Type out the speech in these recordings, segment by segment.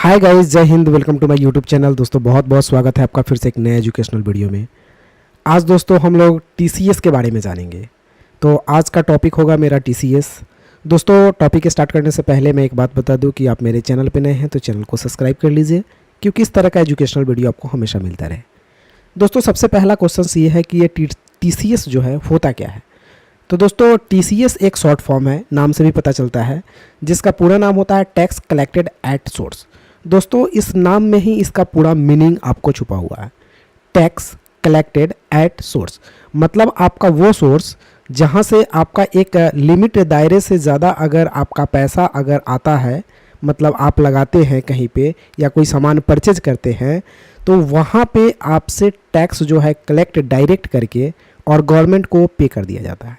हाय guys, जय हिंद। Welcome to my YouTube channel. दोस्तों बहुत बहुत स्वागत है आपका फिर से एक नए एजुकेशनल वीडियो में। आज दोस्तों हम लोग टीसीएस के बारे में जानेंगे। तो आज का टॉपिक होगा मेरा टीसीएस। दोस्तों टॉपिक स्टार्ट करने से पहले मैं एक बात बता दूं कि आप मेरे चैनल पे नए हैं तो चैनल को सब्सक्राइब कर लीजिए, क्योंकि इस तरह का एजुकेशनल वीडियो आपको हमेशा मिलता रहे। दोस्तों सबसे पहला क्वेश्चन ये है कि ये टीसीएस जो है होता क्या है। तो दोस्तों टीसीएस एक शॉर्ट फॉर्म है, नाम से भी पता चलता है, जिसका पूरा नाम होता है टैक्स कलेक्टेड एट सोर्स। दोस्तों इस नाम में ही इसका पूरा मीनिंग आपको छुपा हुआ है। टैक्स कलेक्टेड एट सोर्स मतलब आपका वो सोर्स जहाँ से आपका एक लिमिट दायरे से ज़्यादा अगर आपका पैसा अगर आता है, मतलब आप लगाते हैं कहीं पे या कोई सामान परचेज करते हैं, तो वहाँ पे आपसे टैक्स जो है कलेक्ट डायरेक्ट करके और गवर्नमेंट को पे कर दिया जाता है।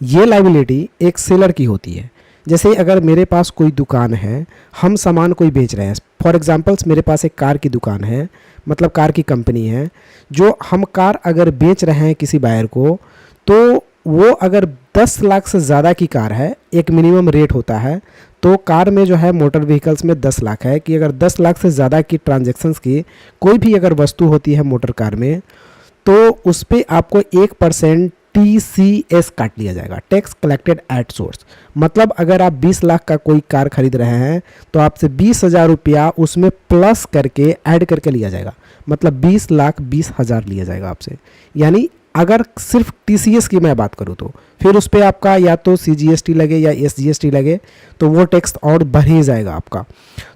ये लायबिलिटी एक सेलर की होती है। जैसे अगर मेरे पास कोई दुकान है, हम सामान कोई बेच रहे हैं, फॉर एग्जांपल्स मेरे पास एक कार की दुकान है, मतलब कार की कंपनी है, जो हम कार अगर बेच रहे हैं किसी बायर को, तो वो अगर 10 लाख से ज़्यादा की कार है, एक मिनिमम रेट होता है, तो कार में जो है मोटर व्हीकल्स में 10 लाख है कि अगर 10 लाख से ज़्यादा की ट्रांजैक्शंस की कोई भी अगर वस्तु होती है मोटर कार में, तो उस पर आपको 1% TCS काट लिया जाएगा, टैक्स कलेक्टेड एट सोर्स। मतलब अगर आप 20 लाख का कोई कार खरीद रहे हैं तो आपसे 20,000 रुपया उसमें प्लस करके ऐड करके लिया जाएगा, मतलब 20,20,000 लिया जाएगा आपसे। यानी अगर सिर्फ TCS की मैं बात करूँ तो फिर उस पर आपका या तो CGST लगे या SGST लगे, तो वो टैक्स और बढ़ ही जाएगा आपका।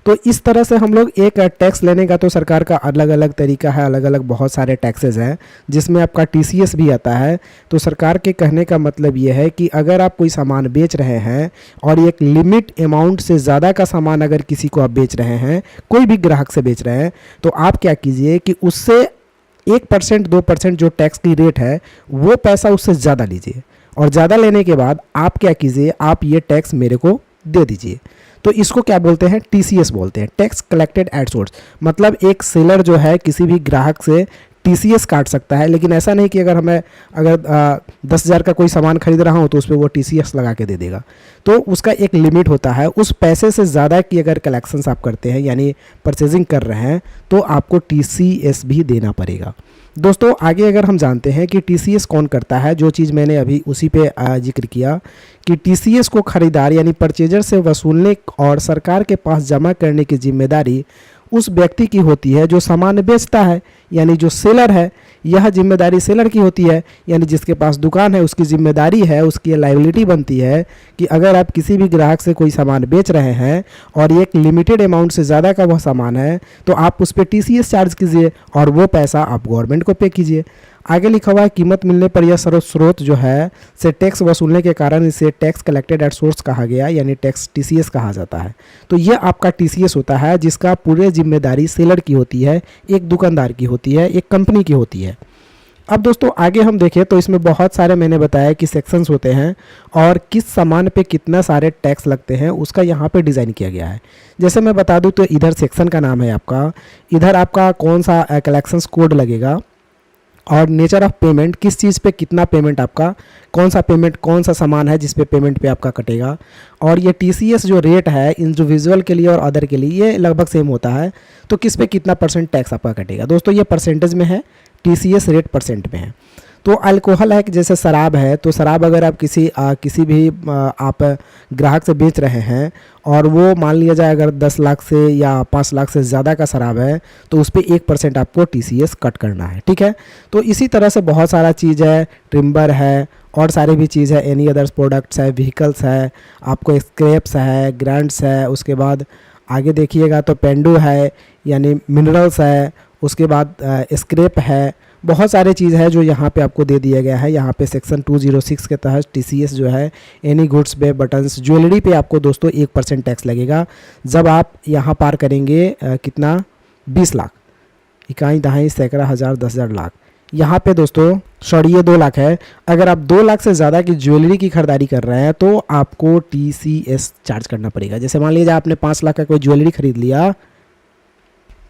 तो इस तरह से हम लोग एक टैक्स लेने का तो सरकार का अलग अलग तरीका है, अलग अलग बहुत सारे टैक्सेस हैं जिसमें आपका TCS भी आता है। तो सरकार के कहने का मतलब ये है कि अगर आप कोई सामान बेच रहे हैं और एक लिमिट अमाउंट से ज़्यादा का सामान अगर किसी को आप बेच रहे हैं, कोई भी ग्राहक से बेच रहे हैं, तो आप क्या कीजिए कि उससे 1% 2% जो टैक्स की रेट है वो पैसा उससे ज़्यादा लीजिए, और ज़्यादा लेने के बाद आप क्या कीजिए, आप ये टैक्स मेरे को दे दीजिए। तो इसको क्या बोलते हैं, TCS बोलते हैं, टैक्स कलेक्टेड एट सोर्स। मतलब एक सेलर जो है किसी भी ग्राहक से TCS काट सकता है, लेकिन ऐसा नहीं कि अगर 10,000 का कोई सामान खरीद रहा हूँ तो उस पर वो TCS लगा के दे देगा। तो उसका एक लिमिट होता है, उस पैसे से ज़्यादा की अगर कलेक्शंस आप करते हैं यानी परचेजिंग कर रहे हैं तो आपको TCS भी देना पड़ेगा। दोस्तों आगे अगर हम जानते हैं कि TCS कौन करता है, जो चीज़ मैंने अभी उसी पे जिक्र किया कि TCS को खरीदार यानी परचेजर से वसूलने और सरकार के पास जमा करने की जिम्मेदारी उस व्यक्ति की होती है जो सामान बेचता है, यानी जो सेलर है। यह जिम्मेदारी सेलर की होती है, यानी जिसके पास दुकान है उसकी जिम्मेदारी है, उसकी लायबिलिटी बनती है कि अगर आप किसी भी ग्राहक से कोई सामान बेच रहे हैं और एक लिमिटेड अमाउंट से ज़्यादा का वह सामान है, तो आप उस पर TCS चार्ज कीजिए और वो पैसा आप गवर्नमेंट को पे कीजिए। आगे लिखा हुआ है कीमत मिलने पर यह स्रोत जो है से टैक्स वसूलने के कारण इसे टैक्स कलेक्टेड एट सोर्स कहा गया, यानी टैक्स TCS कहा जाता है। तो यह आपका TCS होता है जिसका पूरे जिम्मेदारी सेलर की होती है, एक दुकानदार की होती है, एक कंपनी की होती है। अब दोस्तों आगे हम देखें तो इसमें बहुत सारे मैंने बताया कि सेक्शंस होते हैं और किस सामान पे कितना सारे टैक्स लगते हैं उसका यहाँ पे डिज़ाइन किया गया है। जैसे मैं बता दूँ तो इधर सेक्शन का नाम है आपका, इधर आपका कौन सा कलेक्शंस कोड लगेगा और नेचर ऑफ पेमेंट, किस चीज़ पे कितना पेमेंट आपका, कौन सा पेमेंट कौन सा सामान है जिस पे पेमेंट पे आपका कटेगा। और ये TCS जो रेट है इंडिविजुअल के लिए और अदर के लिए ये लगभग सेम होता है, तो किस पे कितना % टैक्स आपका कटेगा। दोस्तों ये परसेंटेज में है, TCS रेट % में है। तो अल्कोहल है कि जैसे शराब है, तो शराब अगर आप किसी भी आप ग्राहक से बेच रहे हैं और वो मान लिया जाए अगर 10 लाख से या 5 लाख से ज़्यादा का शराब है, तो उस पर 1% आपको TCS कट करना है, ठीक है। तो इसी तरह से बहुत सारा चीज़ है, टिम्बर है और सारी भी चीज़ है, एनी अदर्स प्रोडक्ट्स है, व्हीकल्स है, आपको स्क्रैप्स है, ग्रांट्स है, उसके बाद आगे देखिएगा तो पेंडू है यानी मिनरल्स है, उसके बाद स्क्रैप है, बहुत सारे चीज़ है जो यहाँ पे आपको दे दिया गया है। यहाँ पे सेक्शन 206 के तहत TCS जो है एनी गुड्स पे बटन्स ज्वेलरी पे आपको दोस्तों 1% टैक्स लगेगा जब आप यहाँ पार करेंगे कितना 20 लाख, इकाई दहाई सैकड़ा हज़ार 10,000 लाख। यहाँ पे दोस्तों सॉरी ये 2 लाख है, अगर आप 2 लाख से ज़्यादा की ज्वेलरी की खरीदारी कर रहे हैं तो आपको TCS चार्ज करना पड़ेगा। जैसे मान लीजिए आपने 5 लाख का कोई ज्वेलरी खरीद लिया,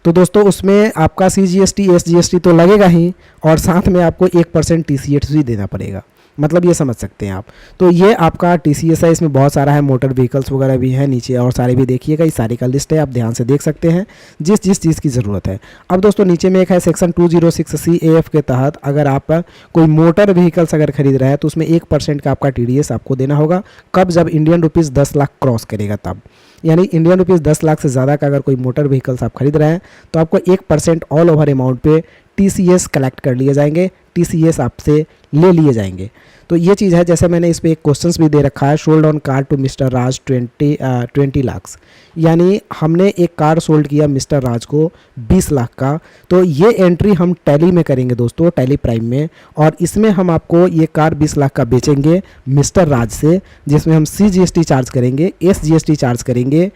तो दोस्तों उसमें आपका CGST SGST तो लगेगा ही और साथ में आपको 1% TCS भी देना पड़ेगा। मतलब ये समझ सकते हैं आप। तो ये आपका TCS है, इसमें बहुत सारा है, मोटर व्हीकल्स वगैरह भी है नीचे और सारे भी देखिएगा, इस सारे का लिस्ट है, आप ध्यान से देख सकते हैं जिस जिस चीज़ की ज़रूरत है। अब दोस्तों नीचे में एक है सेक्शन 206CAF के तहत अगर आप कोई मोटर व्हीकल्स अगर खरीद रहे हैं तो उसमें 1% का आपका TDS आपको देना होगा। कब? जब इंडियन रुपीज़ 10 लाख क्रॉस करेगा तब, यानी इंडियन रुपीज़ 10 लाख से ज़्यादा का अगर कोई मोटर व्हीकल्स आप खरीद रहे हैं तो आपको 1% ऑल ओवर अमाउंट पे TCS कलेक्ट कर लिए जाएंगे, TCS आपसे ले लिए जाएंगे। तो ये चीज़ है। जैसे मैंने इस पर एक क्वेश्चंस भी दे रखा है, sold on car to mister Raj 20 lakh, यानी हमने एक कार सोल्ड किया मिस्टर राज को 20 लाख का। तो ये एंट्री हम टैली में करेंगे दोस्तों, टैली प्राइम में, और इसमें हम आपको ये कार 20 लाख का बेचेंगे मिस्टर राज से, जिसमें हम CGST चार्ज करेंगे, SGST चार्ज करेंगे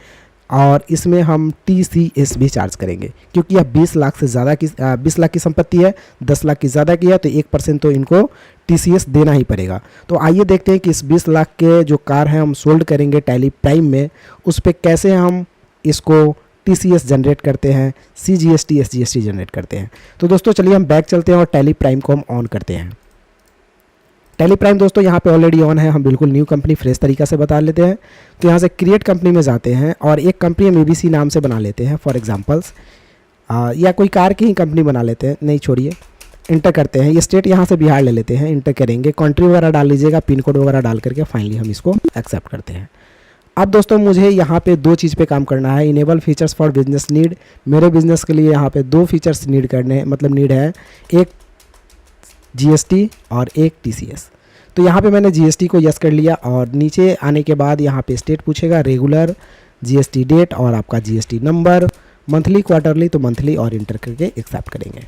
और इसमें हम TCS भी चार्ज करेंगे, क्योंकि यह 20 लाख से ज़्यादा की 20 लाख की संपत्ति है, 10 लाख की ज़्यादा की है, तो 1% तो इनको TCS देना ही पड़ेगा। तो आइए देखते हैं कि इस 20 लाख के जो कार हैं हम सोल्ड करेंगे टैली प्राइम में, उस पर कैसे हम इसको TCS जनरेट करते हैं, CGST SGST जनरेट करते हैं। तो दोस्तों चलिए हम बैक चलते हैं और टैली प्राइम को हम ऑन करते हैं। टैली प्राइम दोस्तों यहाँ पे ऑलरेडी ऑन है, हम बिल्कुल न्यू कंपनी फ्रेश तरीका से बता लेते हैं। तो यहाँ से क्रिएट कंपनी में जाते हैं और एक कंपनी हम ABC नाम से बना लेते हैं फॉर एग्जांपल्स, या कोई कार की ही कंपनी बना लेते हैं, नहीं छोड़िए, इंटर करते हैं। ये स्टेट यहाँ से बिहार ले लेते हैं, इंटर करेंगे, कंट्री वगैरह डाल लीजिएगा, पिन कोड वगैरह डाल करके फाइनली हम इसको एक्सेप्ट करते हैं। अब दोस्तों मुझे यहाँ पे 2 चीज़ पे काम करना है, enable features for business need. मेरे बिजनेस के लिए यहाँ पे 2 फीचर्स नीड है, एक GST और एक TCS। तो यहाँ पे मैंने GST को यस कर लिया और नीचे आने के बाद यहाँ पे स्टेट पूछेगा, रेगुलर, GST डेट और आपका GST नंबर, मंथली क्वार्टरली तो मंथली, और इंटर करके एक्सेप्ट करेंगे।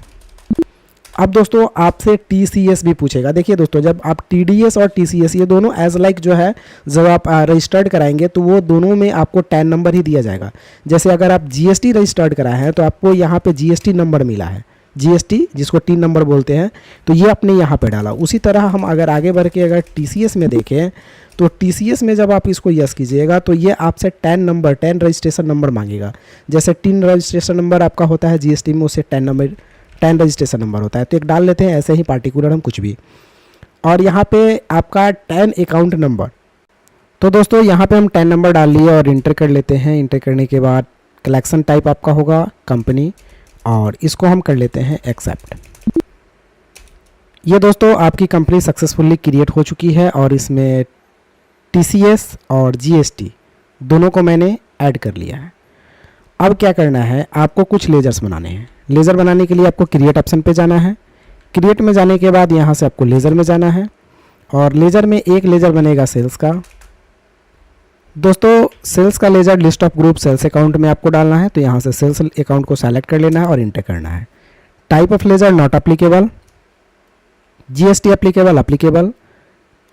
अब दोस्तों आपसे TCS भी पूछेगा। देखिए दोस्तों, जब आप TDS और TCS ये दोनों एज लाइक जो है, जब आप रजिस्टर्ड कराएंगे तो वो दोनों में आपको टैन नंबर ही दिया जाएगा। जैसे अगर आप GST रजिस्टर्ड कराए हैं तो आपको यहाँ पे GST नंबर मिला है, GST जिसको टीन नंबर बोलते हैं, तो ये आपने यहाँ पे डाला। उसी तरह हम अगर आगे बढ़ के अगर TCS में देखें तो TCS में जब आप इसको यस कीजिएगा तो ये आपसे टैन रजिस्ट्रेशन नंबर मांगेगा। जैसे टीन रजिस्ट्रेशन नंबर आपका होता है GST में, उससे टैन रजिस्ट्रेशन नंबर होता है, तो एक डाल लेते हैं ऐसे ही पार्टिकुलर हम कुछ भी। और यहाँ पे आपका टैन अकाउंट नंबर, तो दोस्तों यहाँ पे हम टैन नंबर डाल लिए और इंटर कर लेते हैं। इंटर करने के बाद कलेक्शन टाइप आपका होगा कंपनी, और इसको हम कर लेते हैं एक्सेप्ट। ये दोस्तों आपकी कंपनी सक्सेसफुली क्रिएट हो चुकी है और इसमें TCS और GST दोनों को मैंने ऐड कर लिया है। अब क्या करना है, आपको कुछ लेजर्स बनाने हैं। लेज़र बनाने के लिए आपको क्रिएट ऑप्शन पे जाना है। क्रिएट में जाने के बाद यहाँ से आपको लेज़र में जाना है और लेज़र में एक लेज़र बनेगा सेल्स का। दोस्तों सेल्स का ledger list of group sales account में आपको डालना है, तो यहाँ से सेल्स अकाउंट को सेलेक्ट कर लेना है और इंटर करना है। Type of laser not applicable, GST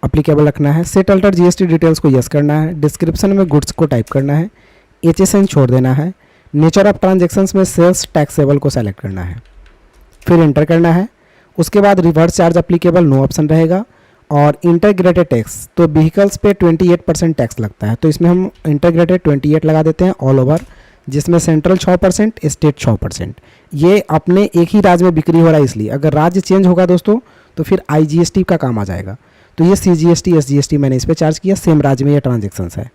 applicable रखना है। सेट अल्टर GST डिटेल्स को यस करना है। डिस्क्रिप्शन में गुड्स को टाइप करना है, HSN छोड़ देना है। नेचर ऑफ ट्रांजेक्शन्स में सेल्स टैक्सेबल को सेलेक्ट करना है, फिर इंटर करना है। उसके बाद reverse charge applicable no option रहेगा और इंटीग्रेटेड टैक्स, तो व्हीकल्स पे 28% टैक्स लगता है, तो इसमें हम इंटीग्रेटेड 28 लगा देते हैं ऑल ओवर, जिसमें सेंट्रल 6%, स्टेट 6%। ये अपने एक ही राज्य में बिक्री हो रहा है, इसलिए अगर राज्य चेंज होगा दोस्तों तो फिर IGST का काम आ जाएगा। तो ये CGST SGST मैंने इस पर चार्ज किया, सेम राज्य में ये ट्रांजेक्शन्स है।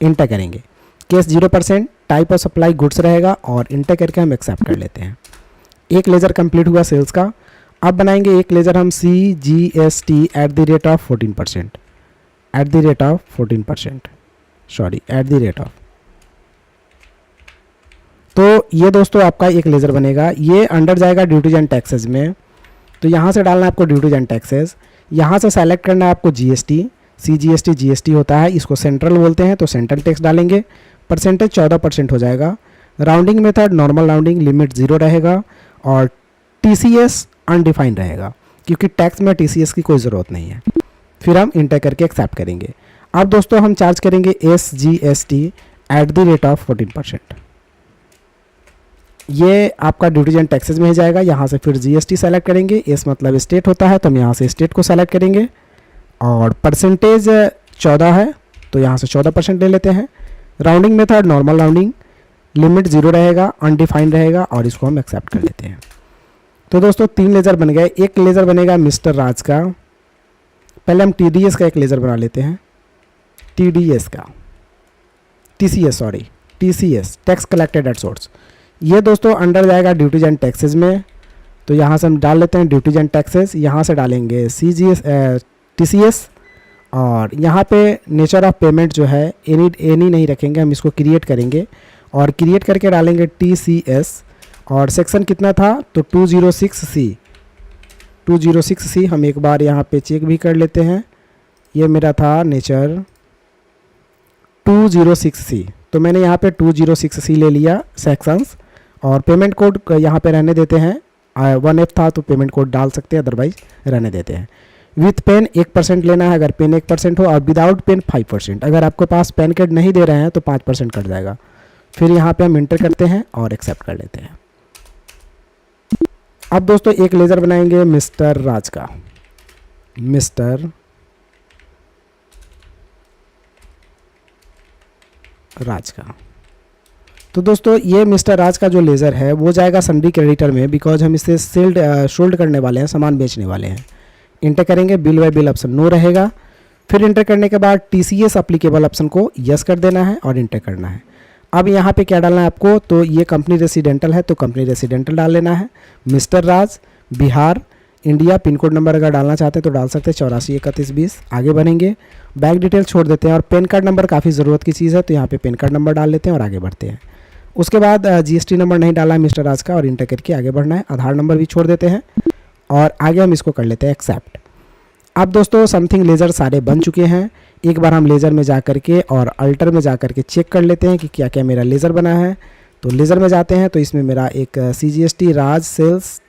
इंटर करेंगे, case 0%, type of supply goods रहेगा और इंटर करके हम एक्सेप्ट कर लेते हैं। एक लेज़र कंप्लीट हुआ सेल्स का। अब बनाएंगे एक लेज़र हम CGST @14%, तो ये दोस्तों आपका एक लेज़र बनेगा। ये अंडर जाएगा ड्यूटीज एंड टैक्सेस में, तो यहाँ से डालना है आपको ड्यूटीज एंड टैक्सेस। यहाँ से सेलेक्ट करना है आपको GST, CGST GST होता है, इसको सेंट्रल बोलते हैं, तो सेंट्रल टैक्स डालेंगे। परसेंटेज 14% हो जाएगा। Rounding method normal rounding, limit 0 रहेगा और TCS अनडिफाइंड रहेगा, क्योंकि टैक्स में TCS की कोई ज़रूरत नहीं है। फिर हम इंटर करके एक्सेप्ट करेंगे। अब दोस्तों हम चार्ज करेंगे SGST @14%। ये आपका ड्यूटीज एंड टैक्सेस में ही जाएगा। यहाँ से फिर GST सेलेक्ट करेंगे, S मतलब स्टेट होता है, तो हम यहाँ से स्टेट को सेलेक्ट करेंगे और परसेंटेज 14 है, तो यहाँ से 14% ले लेते हैं। Rounding method normal rounding, limit 0 रहेगा, अनडिफाइंड रहेगा और इसको हम एक्सेप्ट कर लेते हैं। तो दोस्तों 3 लेज़र बन गए। एक लेज़र बनेगा मिस्टर राज का पहले हम TDS का एक लेज़र बना लेते हैं, TDS का, TCS tax collected at source. ये दोस्तों अंडर जाएगा ड्यूटीज एंड टैक्सेस में, तो यहाँ से हम डाल लेते हैं ड्यूटीज एंड टैक्सेस, यहाँ से डालेंगे TCS, और यहाँ पे नेचर ऑफ पेमेंट जो है एनी नहीं रखेंगे, हम इसको क्रिएट करेंगे और क्रिएट करके डालेंगे TCS, और सेक्शन कितना था तो 206C हम एक बार यहाँ पे चेक भी कर लेते हैं, ये मेरा था नेचर 206C, तो मैंने यहाँ पे 206C ले लिया सेक्शंस, और पेमेंट कोड यहाँ पे रहने देते हैं, 1F था तो पेमेंट कोड डाल सकते हैं, अदरवाइज रहने देते हैं। विथ पेन 1% लेना है, अगर पेन 1% हो, और विदाउट पेन 5%। अगर आपके पास पेन कार्ड नहीं दे रहे हैं तो 5% कट जाएगा। फिर यहाँ पे हम इंटर करते हैं और एक्सेप्ट कर लेते हैं। अब दोस्तों एक लेज़र बनाएंगे मिस्टर राज का, मिस्टर राज का। तो दोस्तों ये मिस्टर राज का जो लेज़र है वो जाएगा सन्ड्री क्रेडिटर में, बिकॉज हम इससे सोल्ड करने वाले हैं, सामान बेचने वाले हैं। इंटर करेंगे, bill by bill option no रहेगा। फिर इंटर करने के बाद TCS अप्लीकेबल ऑप्शन को यस कर देना है और इंटर करना है। अब यहाँ पे क्या डालना है आपको, तो ये कंपनी रेसिडेंटल है तो कंपनी रेसिडेंटल डाल लेना है। Mister Raj, Bihar, India, pin code number अगर डालना चाहते हैं तो डाल सकते हैं 843120। आगे बढ़ेंगे, बैंक डिटेल छोड़ देते हैं, और पैन कार्ड नंबर काफ़ी ज़रूरत की चीज़ है तो यहाँ पे पैन कार्ड नंबर डाल लेते हैं और आगे बढ़ते हैं। उसके बाद GST नंबर नहीं डाला है मिस्टर राज का, और इंटर करके आगे बढ़ना है। आधार नंबर भी छोड़ देते हैं और आगे हम इसको कर लेते हैं एक्सेप्ट। अब दोस्तों समथिंग लेज़र सारे बन चुके हैं। एक बार हम लेज़र में जा करके और अल्टर में जा करके चेक कर लेते हैं कि क्या क्या मेरा लेज़र बना है। तो लेज़र में जाते हैं तो इसमें मेरा एक CGST, राज, सेल्स,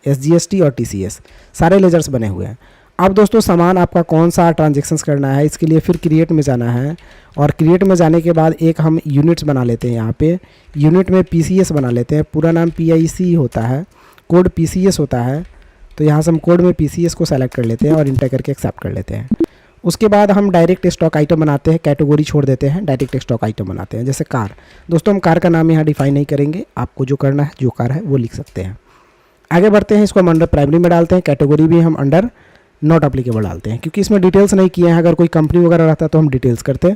SGST और TCS सारे लेज़र्स बने हुए हैं। अब दोस्तों सामान आपका कौन सा ट्रांजेक्शन्स करना है, इसके लिए फिर क्रिएट में जाना है, और क्रिएट में जाने के बाद एक हम यूनिट्स बना लेते हैं। यहाँ पे यूनिट में PCS बना लेते हैं, पूरा नाम PIC होता है, कोड PCS होता है, तो यहाँ से हम कोड में PCS को सेलेक्ट कर लेते हैं और इंटर करके एक्सेप्ट कर लेते हैं। उसके बाद हम डायरेक्ट स्टॉक आइटम बनाते हैं, कैटेगरी छोड़ देते हैं, डायरेक्ट स्टॉक आइटम बनाते हैं। जैसे कार, दोस्तों हम कार का नाम यहाँ डिफाइन नहीं करेंगे, आपको जो करना है, जो कार है वो लिख सकते हैं। आगे बढ़ते हैं, इसको हम अंडर प्राइमरी में डालते हैं, कैटेगरी भी हम अंडर नॉट अप्लीकेबल डालते हैं, क्योंकि इसमें डिटेल्स नहीं किए हैं। अगर कोई कंपनी वगैरह रहता तो हम डिटेल्स करते।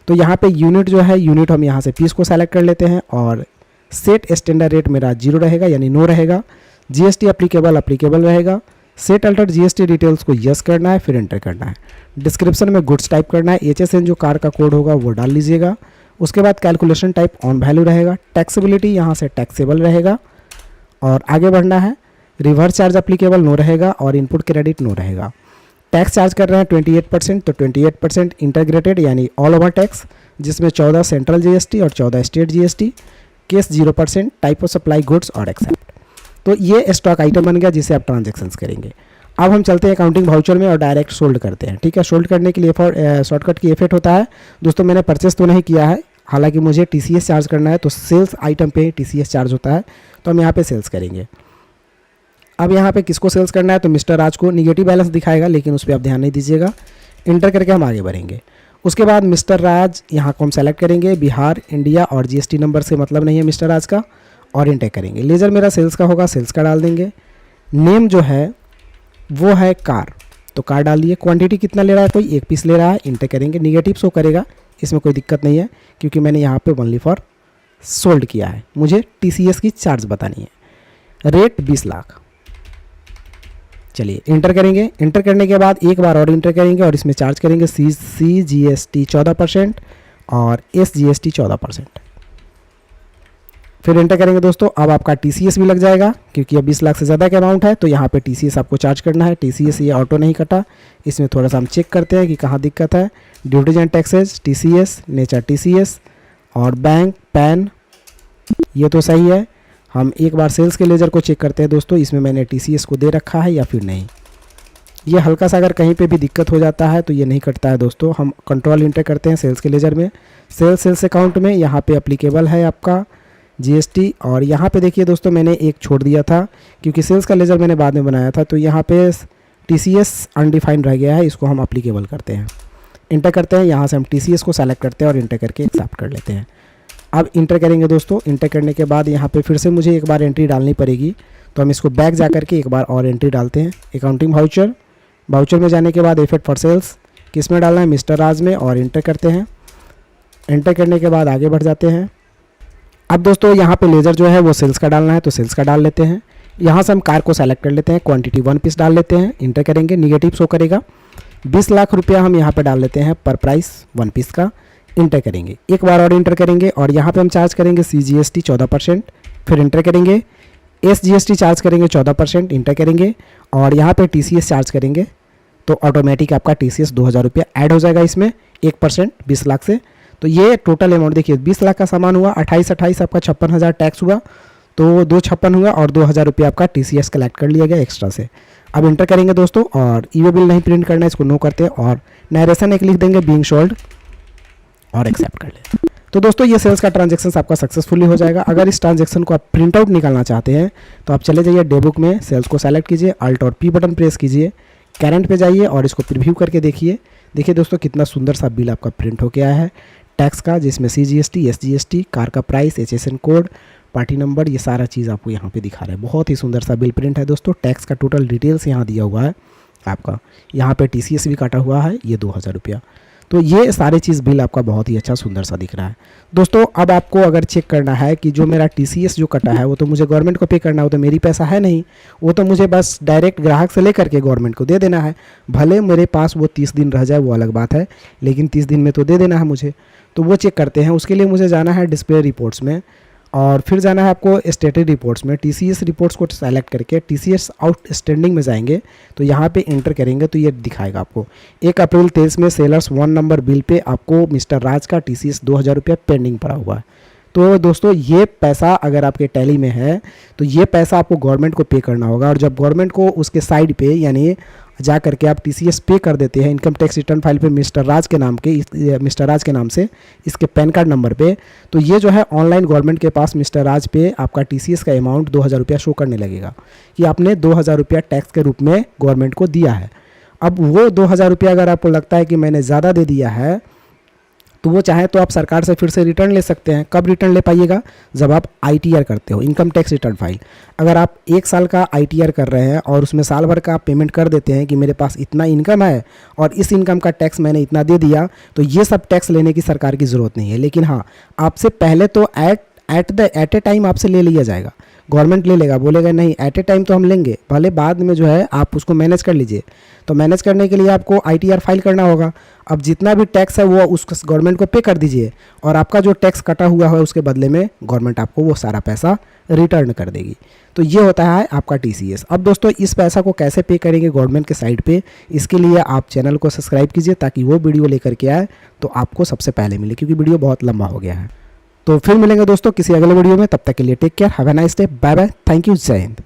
तो यहाँ पे यूनिट जो है, यूनिट हम यहाँ से पीस को सेलेक्ट कर लेते हैं, और सेट स्टैंडर्ड रेट मेरा 0 रहेगा यानी नो रहेगा। GST अप्लीकेबल रहेगा। सेट अल्टर GST डिटेल्स को यस करना है, फिर एंटर करना है। डिस्क्रिप्शन में गुड्स टाइप करना है, HSN जो कार का कोड होगा वो डाल लीजिएगा। उसके बाद कैलकुलेशन टाइप ऑन वैल्यू रहेगा, टैक्सेबिलिटी यहाँ से टैक्सेबल रहेगा, और आगे बढ़ना है। रिवर्स चार्ज अप्लीकेबल नो रहेगा और इनपुट क्रेडिट नो रहेगा। टैक्स चार्ज कर रहे हैं 28%, तो 28% इंटीग्रेटेड यानी ऑल ओवर टैक्स, जिसमें 14 सेंट्रल GST और 14 state GST, case 0%, type of supply goods और एक्सेप्ट। तो ये स्टॉक आइटम बन गया जिसे आप ट्रांजेक्शन्स करेंगे। अब हम चलते हैं अकाउंटिंग वाउचर में और डायरेक्ट सोल्ड करते हैं। ठीक है, सोल्ड करने के लिए शॉर्टकट की इफेक्ट होता है। दोस्तों मैंने परचेस तो नहीं किया है, हालांकि मुझे TCS चार्ज करना है, तो सेल्स आइटम पे TCS चार्ज होता है, तो हम यहाँ पे सेल्स करेंगे। अब यहाँ पे किसको सेल्स करना है, तो मिस्टर राज को। निगेटिव बैलेंस दिखाएगा लेकिन उस पर आप ध्यान नहीं दीजिएगा। इंटर करके हम आगे बढ़ेंगे। उसके बाद मिस्टर राज यहाँ को हम सेलेक्ट करेंगे, बिहार, इंडिया, और GST नंबर से मतलब नहीं है मिस्टर राज का, और इंटर करेंगे। लेज़र मेरा सेल्स का होगा, सेल्स का डाल देंगे। नेम जो है वो है कार, तो कार डाल दिए। क्वांटिटी कितना ले रहा है, कोई 1 पीस ले रहा है, इंटर करेंगे। निगेटिव शो करेगा, इसमें कोई दिक्कत नहीं है, क्योंकि मैंने यहाँ पे ओनली फॉर सोल्ड किया है, मुझे TCS की चार्ज बतानी है। रेट 20 लाख। चलिए इंटर करेंगे। इंटर करने के बाद एक बार और इंटर करेंगे और इसमें चार्ज करेंगे CGST 14% और SGST 14%। फिर एंटर करेंगे दोस्तों। अब आपका TCS भी लग जाएगा, क्योंकि अब 20 लाख से ज़्यादा का अमाउंट है, तो यहाँ पे TCS आपको चार्ज करना है। TCS ये ऑटो नहीं कटा, इसमें थोड़ा सा हम चेक करते हैं कि कहाँ दिक्कत है। Duties and taxes TCS, nature TCS, और बैंक, पैन ये तो सही है। हम एक बार सेल्स के लेजर को चेक करते हैं दोस्तों, इसमें मैंने TCS को दे रखा है या फिर नहीं। ये हल्का सा अगर कहीं पे भी दिक्कत हो जाता है तो ये नहीं कटता है दोस्तों। हम कंट्रोल इंटर करते हैं सेल्स के लेजर में, सेल्स अकाउंट में, यहाँ पे अप्लीकेबल है आपका GST। और यहाँ पे देखिए दोस्तों मैंने एक छोड़ दिया था, क्योंकि सेल्स का लेजर मैंने बाद में बनाया था, तो यहाँ पे TCS अनडिफाइंड रह गया है, इसको हम अप्लीकेबल करते हैं। इंटर करते हैं, यहाँ से हम TCS को सेलेक्ट करते हैं और इंटर करके एक्सेप्ट कर लेते हैं। अब इंटर करेंगे दोस्तों। इंटर करने के बाद यहाँ पे फिर से मुझे एक बार एंट्री डालनी पड़ेगी, तो हम इसको बैक जा करके एक बार और एंट्री डालते हैं। अकाउंटिंग वाउचर, वाउचर में जाने के बाद एफेक्ट फॉर सेल्स किस में डालना है, मिस्टर राज में, और इंटर करते हैं। एंटर करने के बाद आगे बढ़ जाते हैं। अब दोस्तों यहाँ पे लेज़र जो है वो सेल्स का डालना है, तो सेल्स का डाल लेते हैं। यहाँ से हम कार को सेलेक्ट कर लेते हैं, क्वांटिटी 1 पीस डाल लेते हैं, इंटर करेंगे, निगेटिव शो करेगा। 20 लाख रुपया हम यहाँ पे डाल लेते हैं पर प्राइस 1 पीस का, इंटर करेंगे। एक बार और इंटर करेंगे और यहाँ पे हम चार्ज करेंगे CGST 14%, फिर इंटर करेंगे। SGST चार्ज करेंगे 14%, इंटर करेंगे, और यहाँ पे TCS चार्ज करेंगे, तो ऑटोमेटिक आपका TCS 2000 रुपया ऐड हो जाएगा इसमें 1% 20 लाख से। तो ये टोटल अमाउंट देखिए, 20 लाख का सामान हुआ, 28 आपका 56,000 टैक्स हुआ, तो 256 हुआ, और 2000 रुपया आपका TCS कलेक्ट कर लिया गया एक्स्ट्रा से। अब इंटर करेंगे दोस्तों, और ई वे बिल नहीं प्रिंट करना है, इसको नो करते हैं, और नरेशन एक लिख देंगे बीइंग सोल्ड, और एक्सेप्ट कर लें। तो दोस्तों ये सेल्स का ट्रांजैक्शन आपका सक्सेसफुली हो जाएगा। अगर इस ट्रांजैक्शन को आप प्रिंट आउट निकालना चाहते हैं तो आप चले जाइए डे बुक में, सेल्स को सेलेक्ट कीजिए, अल्ट और P बटन प्रेस कीजिए, करंट पे जाइए और इसको प्रीव्यू करके देखिए। देखिए दोस्तों कितना सुंदर सा बिल आपका प्रिंट होके आया है टैक्स का, जिसमें CGST, SGST, कार का price, HSN code, party number, ये सारा चीज़ आपको यहाँ पे दिखा रहा है। बहुत ही सुंदर सा बिल प्रिंट है दोस्तों। टैक्स का टोटल डिटेल्स यहाँ दिया हुआ है आपका, यहाँ पे TCS भी काटा हुआ है, ये 2000 रुपया। तो ये सारी चीज़ बिल आपका बहुत ही अच्छा सुंदर सा दिख रहा है दोस्तों। अब आपको अगर चेक करना है कि जो मेरा TCS जो कटा है वो तो मुझे गवर्नमेंट को पे करना है, वो तो मेरी पैसा है नहीं, वो तो मुझे बस डायरेक्ट ग्राहक से लेकर के गवर्नमेंट को दे देना है। भले मेरे पास वो 30 दिन रह जाए वो अलग बात है, लेकिन 30 दिन में तो दे देना है मुझे। तो वो चेक करते हैं, उसके लिए मुझे जाना है डिस्प्ले रिपोर्ट्स में, और फिर जाना है आपको स्टेटस रिपोर्ट्स में। TCS रिपोर्ट्स को सेलेक्ट करके TCS आउटस्टैंडिंग में जाएंगे, तो यहाँ पे इंटर करेंगे तो ये दिखाएगा आपको 1 अप्रैल 23 में सेलर्स 1 नंबर बिल पे आपको मिस्टर राज का TCS 2000 रुपया पेंडिंग पड़ा हुआ है। तो दोस्तों ये पैसा अगर आपके टैली में है तो ये पैसा आपको गवर्नमेंट को पे करना होगा, और जब गवर्नमेंट को उसके साइड पे यानी जा करके आप TCS पे कर देते हैं इनकम टैक्स रिटर्न फाइल पे मिस्टर राज के नाम के, मिस्टर राज के नाम से इसके पैन कार्ड नंबर पे, तो ये जो है ऑनलाइन गवर्नमेंट के पास मिस्टर राज पे आपका TCS का अमाउंट 2000 रुपया शो करने लगेगा कि आपने 2000 रुपया टैक्स के रूप में गवर्नमेंट को दिया है। अब वो 2000 रुपया अगर आपको लगता है कि मैंने ज़्यादा दे दिया है, तो वो चाहे तो आप सरकार से फिर से रिटर्न ले सकते हैं। कब रिटर्न ले पाइएगा, जब आप ITR करते हो, इनकम टैक्स रिटर्न फाइल। अगर आप 1 साल का ITR कर रहे हैं और उसमें साल भर का आप पेमेंट कर देते हैं कि मेरे पास इतना इनकम है और इस इनकम का टैक्स मैंने इतना दे दिया, तो ये सब टैक्स लेने की सरकार की ज़रूरत नहीं है। लेकिन हाँ, आपसे पहले तो एट ए टाइम आपसे ले लिया जाएगा, गवर्नमेंट ले लेगा, बोलेगा नहीं एट ए टाइम तो हम लेंगे, भले बाद में जो है आप उसको मैनेज कर लीजिए। तो मैनेज करने के लिए आपको ITR फाइल करना होगा। अब जितना भी टैक्स है वो उस गवर्नमेंट को पे कर दीजिए, और आपका जो टैक्स कटा हुआ है उसके बदले में गवर्नमेंट आपको वो सारा पैसा रिटर्न कर देगी। तो ये होता है आपका TCS। अब दोस्तों इस पैसा को कैसे पे करेंगे गवर्नमेंट के साइड पे, इसके लिए आप चैनल को सब्सक्राइब कीजिए ताकि वो वीडियो लेकर के आए तो आपको सबसे पहले मिले, क्योंकि वीडियो बहुत लंबा हो गया है। तो फिर मिलेंगे दोस्तों किसी अगले वीडियो में, तब तक के लिए take care, have a nice day, bye bye, thank you, जय हिंद।